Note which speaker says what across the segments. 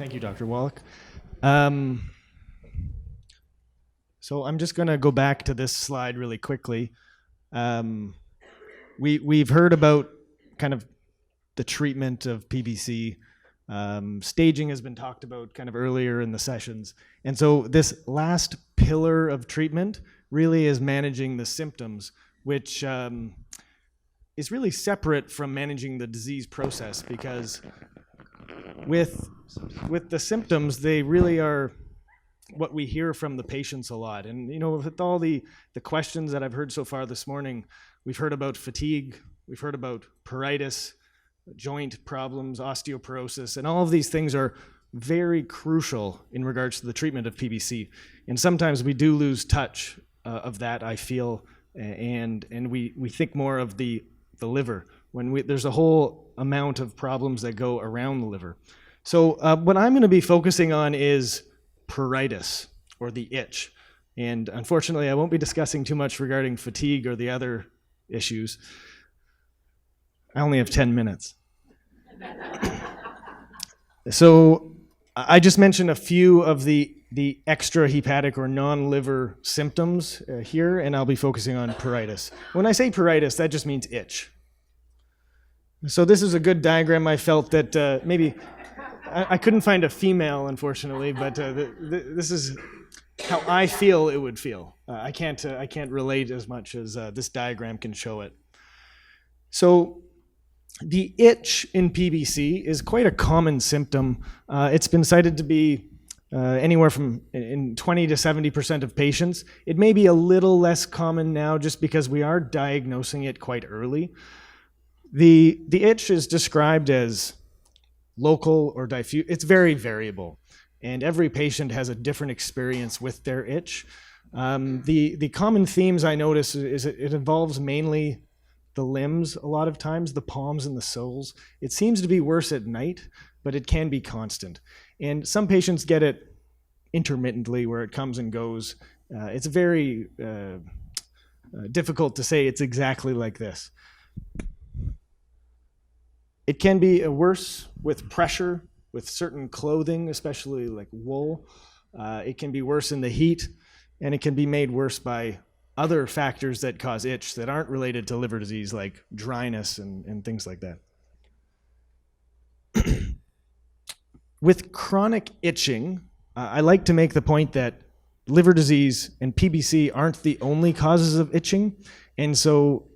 Speaker 1: Thank you, Dr. Wallach. So I'm just going to go back to this slide really quickly. We've heard about kind of the treatment of PBC. Staging has been talked about kind of earlier in the sessions. And so this last pillar of treatment really is managing the symptoms, which is really separate from managing the disease process, because with the symptoms, they really are what we hear from the patients a lot. And with all the questions that I've heard so far this morning, we've heard about fatigue, we've heard about Perititis, joint problems, osteoporosis, and all of these things are very crucial in regards to the treatment of PBC. And sometimes we do lose touch of that, I feel, and we think more of the liver when there's a whole amount of problems that go around the liver. So what I'm going to be focusing on is Perititis, or the itch. And unfortunately, I won't be discussing too much regarding fatigue or the other issues. I only have 10 minutes. So I just mentioned a few of the extrahepatic or non-liver symptoms here, and I'll be focusing on Perititis. When I say Perititis, that just means itch. So this is a good diagram. I felt that maybe I couldn't find a female, unfortunately, but this is how I feel it would feel. I can't relate as much as this diagram can show it. So the itch in PBC is quite a common symptom. It's been cited to be anywhere from in 20 to 70% of patients. It may be a little less common now just because we are diagnosing it quite early. The itch is described as local or diffuse. It's very variable, and every patient has a different experience with their itch. The common themes I notice is it involves mainly the limbs a lot of times, the palms and the soles. It seems to be worse at night, but it can be constant. And some patients get it intermittently where it comes and goes. It's very difficult to say it's exactly like this. It can be worse with pressure, with certain clothing, especially like wool. It can be worse in the heat, and it can be made worse by other factors that cause itch that aren't related to liver disease, like dryness and things like that. With chronic itching, I like to make the point that liver disease and PBC aren't the only causes of itching. And so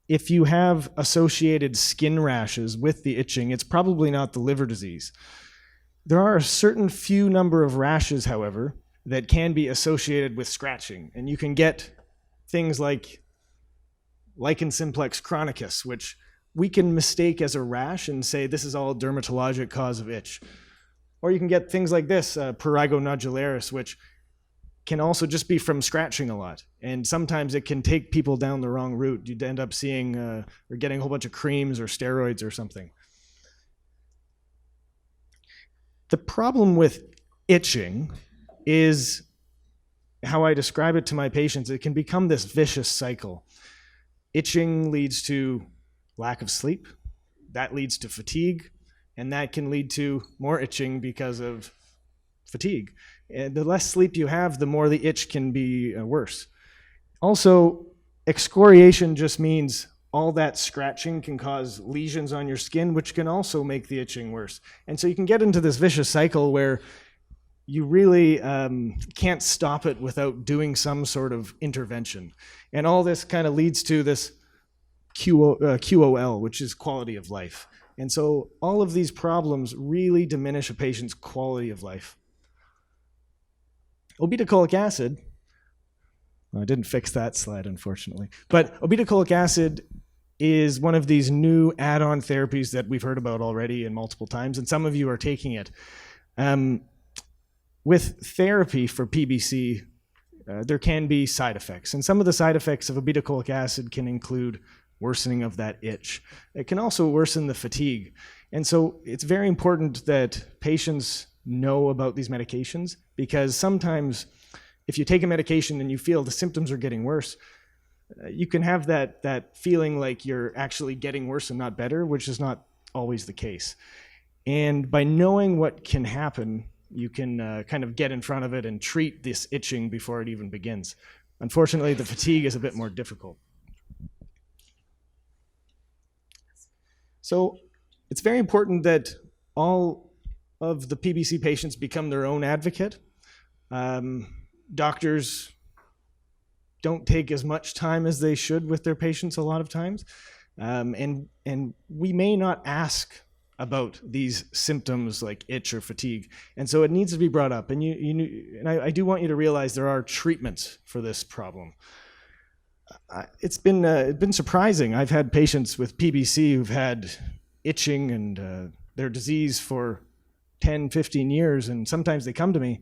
Speaker 1: if you have associated skin rashes with the itching, it's probably not the liver disease. There are a certain few number of rashes, however, that can be associated with scratching. And you can get things like lichen simplex chronicus, which we can mistake as a rash and say this is all a dermatologic cause of itch. Or you can get things like this, prurigo nodularis, which can also just be from scratching a lot. And sometimes it can take people down the wrong route. You'd end up seeing or getting a whole bunch of creams or steroids or something. The problem with itching is how I describe it to my patients. It can become this vicious cycle. Itching leads to lack of sleep. That leads to fatigue. And that can lead to more itching because of fatigue. And the less sleep you have, the more the itch can be worse. Also, excoriation just means all that scratching can cause lesions on your skin, which can also make the itching worse. And so you can get into this vicious cycle where you really can't stop it without doing some sort of intervention. And all this kind of leads to this QOL, which is quality of life. And so all of these problems really diminish a patient's quality of life. Obeticholic acid, well, I didn't fix that slide, unfortunately, but obeticholic acid is one of these new add-on therapies that we've heard about already and multiple times, and some of you are taking it. With therapy for PBC, there can be side effects, and some of the side effects of obeticholic acid can include worsening of that itch. It can also worsen the fatigue. And so it's very important that patients know about these medications, because sometimes if you take a medication and you feel the symptoms are getting worse, you can have that feeling like you're actually getting worse and not better, which is not always the case. And by knowing what can happen, you can kind of get in front of it and treat this itching before it even begins. Unfortunately, the fatigue is a bit more difficult. So it's very important that all of the PBC patients become their own advocate. Doctors don't take as much time as they should with their patients a lot of times. And we may not ask about these symptoms like itch or fatigue. And so it needs to be brought up. And I do want you to realize there are treatments for this problem. It's been surprising. I've had patients with PBC who've had itching and their disease for 10, 15 years, and sometimes they come to me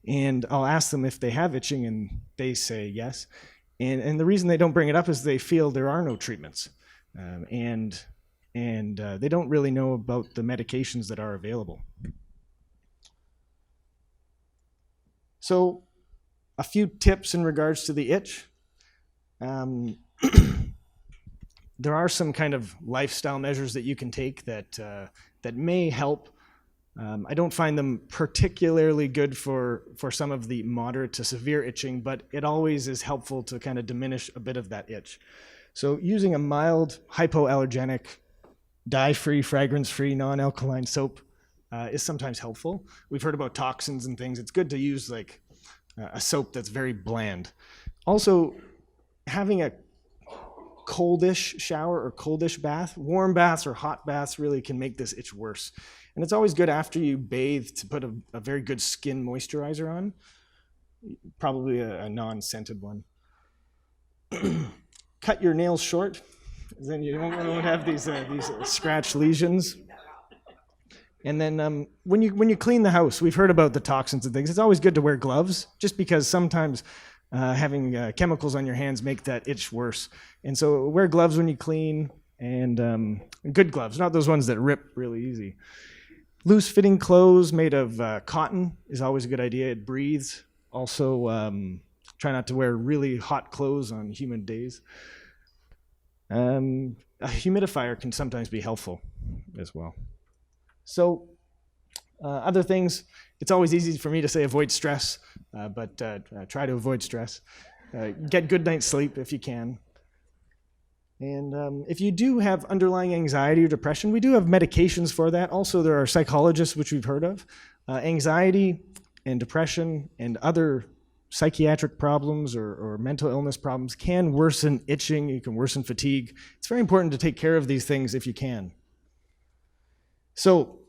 Speaker 1: and I'll ask them if they have itching and they say yes. And the reason they don't bring it up is they feel there are no treatments. And they don't really know about the medications that are available. So a few tips in regards to the itch. There are some kind of lifestyle measures that you can take that may help. I don't find them particularly good for some of the moderate to severe itching, but it always is helpful to kind of diminish a bit of that itch. So using a mild hypoallergenic, dye-free, fragrance-free, non-alkaline soap is sometimes helpful. We've heard about toxins and things. It's good to use like a soap that's very bland. Also, having a coldish shower or coldish bath, warm baths or hot baths really can make this itch worse. And it's always good after you bathe to put a very good skin moisturizer on, probably a non-scented one. Cut your nails short, then you won't have these scratch lesions. And then when you clean the house, we've heard about the toxins and things. It's always good to wear gloves, just because sometimes having chemicals on your hands make that itch worse. And so wear gloves when you clean, and good gloves, not those ones that rip really easy. Loose fitting clothes made of cotton is always a good idea. It breathes. Also, try not to wear really hot clothes on humid days. A humidifier can sometimes be helpful as well. So other things, it's always easy for me to say avoid stress, but try to avoid stress. Get good night's sleep if you can. And if you do have underlying anxiety or depression, we do have medications for that. Also, there are psychologists, which we've heard of. Anxiety and depression and other psychiatric problems or mental illness problems can worsen itching, you can worsen fatigue. It's very important to take care of these things if you can. So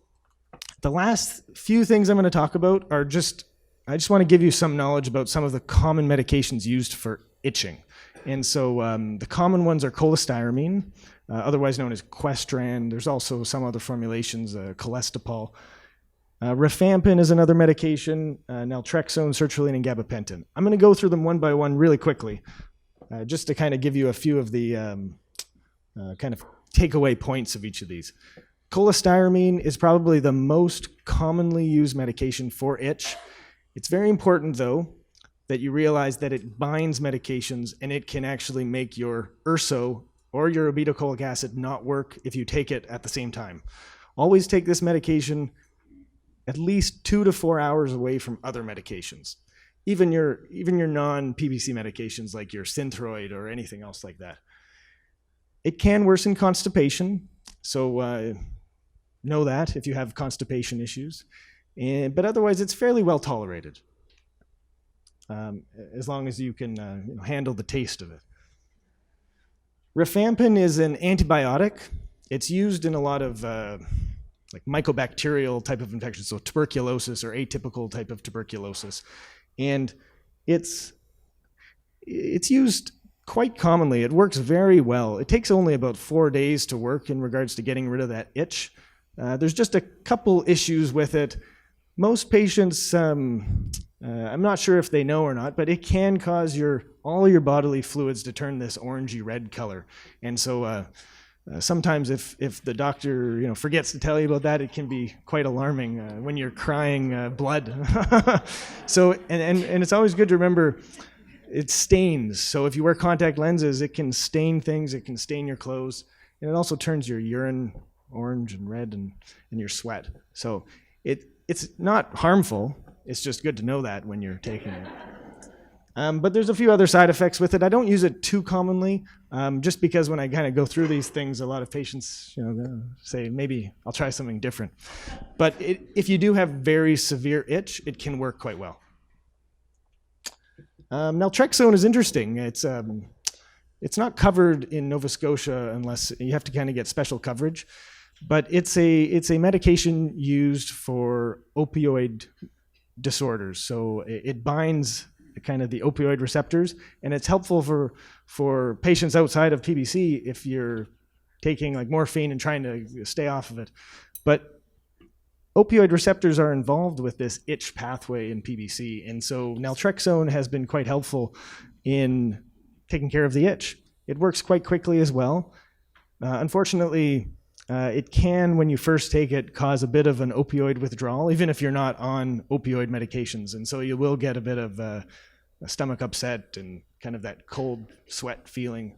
Speaker 1: the last few things I'm going to talk about are I just want to give you some knowledge about some of the common medications used for itching. And so the common ones are cholestyramine, otherwise known as Questran. There's also some other formulations, cholestipol. Rifampin is another medication, naltrexone, sertraline, and gabapentin. I'm going to go through them one by one really quickly, just to kind of give you a few of the kind of takeaway points of each of these. Cholestyramine is probably the most commonly used medication for itch. It's very important, though, that you realize that it binds medications and it can actually make your urso or your obeticholic acid not work if you take it at the same time. Always take this medication at least 2 to 4 hours away from other medications. Even your non-PBC medications like your Synthroid or anything else like that. It can worsen constipation, so know that if you have constipation issues. But otherwise, it's fairly well tolerated, as long as you can handle the taste of it. Rifampin is an antibiotic. It's used in a lot of like mycobacterial type of infections, so tuberculosis or atypical type of tuberculosis. And it's used quite commonly. It works very well. It takes only about 4 days to work in regards to getting rid of that itch. There's just a couple issues with it. Most patients, I'm not sure if they know or not, but it can cause all your bodily fluids to turn this orangey red color. And so sometimes if the doctor forgets to tell you about that, it can be quite alarming when you're crying blood. So and it's always good to remember it stains. So if you wear contact lenses, it can stain things, it can stain your clothes, and it also turns your urine orange and red in your sweat. So it's not harmful. It's just good to know that when you're taking it. But there's a few other side effects with it. I don't use it too commonly, just because when I kind of go through these things, a lot of patients, say maybe I'll try something different. But if you do have very severe itch, it can work quite well. Naltrexone is interesting. It's not covered in Nova Scotia unless you have to kind of get special coverage, but it's a medication used for opioid disorders. So it binds kind of the opioid receptors, and it's helpful for patients outside of PBC if you're taking like morphine and trying to stay off of it. But opioid receptors are involved with this itch pathway in PBC, and so naltrexone has been quite helpful in taking care of the itch. It works quite quickly as well. Unfortunately, it can, when you first take it, cause a bit of an opioid withdrawal, even if you're not on opioid medications. And so you will get a bit of a stomach upset and kind of that cold sweat feeling.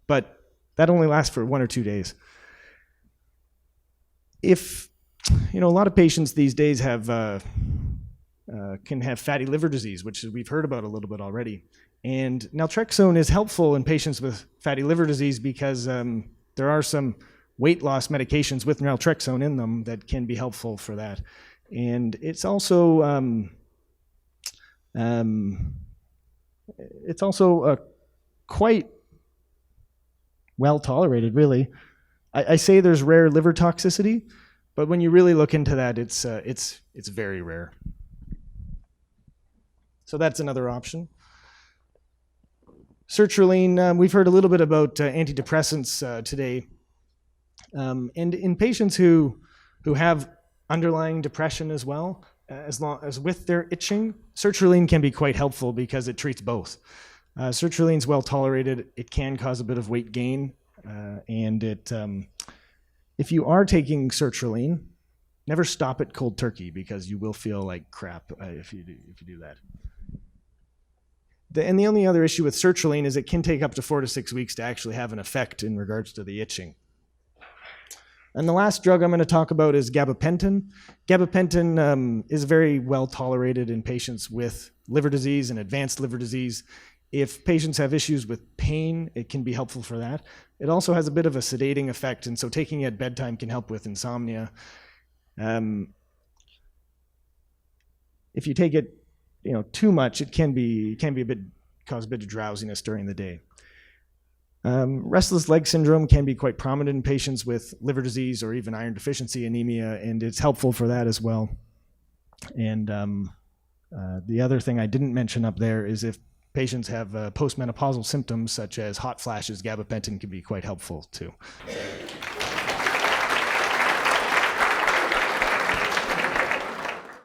Speaker 1: But that only lasts for 1 or 2 days. If, a lot of patients these days can have fatty liver disease, which we've heard about a little bit already. And naltrexone is helpful in patients with fatty liver disease because there are some weight loss medications with naltrexone in them that can be helpful for that. And it's also quite well tolerated, really. I say there's rare liver toxicity, but when you really look into that, it's very rare. So that's another option. Sertraline, we've heard a little bit about antidepressants today. And in patients who have underlying depression as well, as long as with their itching, sertraline can be quite helpful because it treats both. Sertraline's well tolerated. It can cause a bit of weight gain, and if you are taking sertraline, never stop it cold turkey because you will feel like crap if you do that. And the only other issue with sertraline is it can take up to 4 to 6 weeks to actually have an effect in regards to the itching. And the last drug I'm going to talk about is gabapentin. Gabapentin is very well tolerated in patients with liver disease and advanced liver disease. If patients have issues with pain, it can be helpful for that. It also has a bit of a sedating effect, and so taking it at bedtime can help with insomnia. If you take it too much, it can cause a bit of drowsiness during the day. Restless leg syndrome can be quite prominent in patients with liver disease or even iron deficiency anemia, and it's helpful for that as well. And the other thing I didn't mention up there is if patients have postmenopausal symptoms such as hot flashes, gabapentin can be quite helpful too.